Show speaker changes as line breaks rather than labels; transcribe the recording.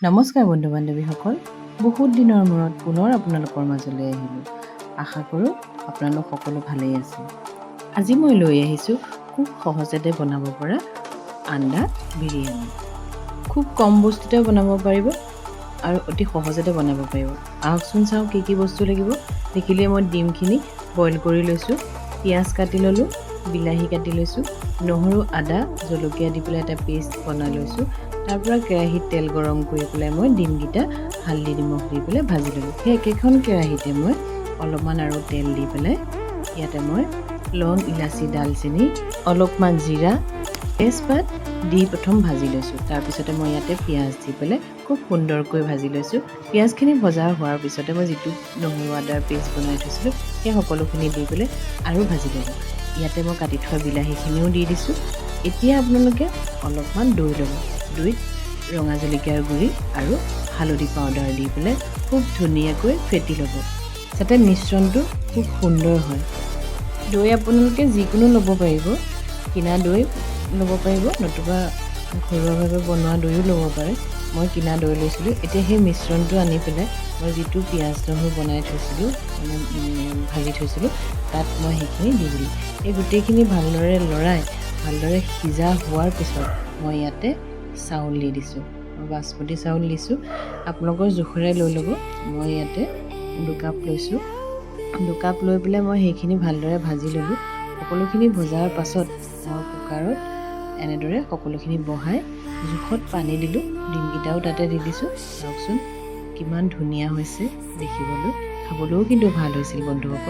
নমস্কাৰ বন্ধু বান্ধৱীসকল, বহুত দিনৰ মূৰত পুনৰ আপোনালোকৰ মাজলৈ আহিলোঁ। আশা কৰোঁ আপোনালোক সকলো ভালেই আছে। আজি মই লৈ আহিছোঁ খুব সহজতে বনাব পৰা আন্দা বিৰিয়ানী। খুব কম বস্তুতে বনাব পাৰিব আৰু অতি সহজতে বনাব পাৰিব। আহকচোন চাওঁ কি কি বস্তু লাগিব। দেখিলে মই ডিমখিনি বইল কৰি লৈছোঁ, পিঁয়াজ কাটি ল'লোঁ, বিলাহী কাটি লৈছোঁ, নহৰু আদা জলকীয়া দি পেলাই এটা পেষ্ট বনাই লৈছোঁ। তাৰপৰা কেৰাহীত তেল গৰম কৰি পেলাই মই ডিমকেইটা হালধি নিমখ দি পেলাই ভাজি ল'লোঁ। সেই একেখন কেৰাহীতে মই অলপমান আৰু তেল দি পেলাই ইয়াতে মই লং, ইলাচি, ডালচেনি, অলপমান জিৰা, তেজপাত দি প্ৰথম ভাজি লৈছোঁ। তাৰপিছতে মই ইয়াতে পিঁয়াজ দি পেলাই খুব সুন্দৰকৈ ভাজি লৈছোঁ। পিঁয়াজখিনি ভজা হোৱাৰ পিছতে মই যিটো নহৰু আদাৰ পেষ্ট বনাই থৈছিলোঁ সেই সকলোখিনি দি পেলাই আৰু ভাজি ল'লোঁ। ইয়াতে মই কাটি থোৱা বিলাহীখিনিও দি দিছোঁ। এতিয়া আপোনালোকে অলপমান দৈ ল'ব। দৈত ৰঙা জলকীয়াৰ গুড়ি আৰু হালধি পাউডাৰ দি পেলাই খুব ধুনীয়াকৈ ফেটি ল'ব যাতে মিশ্ৰণটো খুব সুন্দৰ হয়। দৈ আপোনালোকে যিকোনো ল'ব পাৰিব, কিনা দৈ ল'ব পাৰিব, নতুবা ঘৰুৱাভাৱে বনোৱা দৈও ল'ব পাৰে। মই কিনা দৈ লৈছিলোঁ। এতিয়া সেই মিশ্ৰণটো আনি পেলাই মই যিটো পিঁয়াজ নহৰু বনাই থৈছিলোঁ, ভাজি থৈছিলোঁ, তাত মই সেইখিনি দি দিলোঁ। এই গোটেইখিনি ভালদৰে লৰাই ভালদৰে সিজা হোৱাৰ পিছত মই ইয়াতে চাউল দি দিছোঁ। বাচমতি চাউল দিছোঁ। আপোনালোকৰ জোখেৰে লৈ ল'ব। মই ইয়াতে 2 কাপ লৈছোঁ। 2 কাপ লৈ পেলাই মই সেইখিনি ভালদৰে ভাজি ল'লোঁ। সকলোখিনি ভজাৰ পাছত মই কুকাৰত এনেদৰে সকলোখিনি বহাই জোখত পানী দিলোঁ। ডিমকেইটাও তাতে দি দিছোঁ। চাওকচোন কিমান ধুনীয়া হৈছে দেখিবলৈ, খাবলৈও কিন্তু ভাল হৈছিল বন্ধুসকল।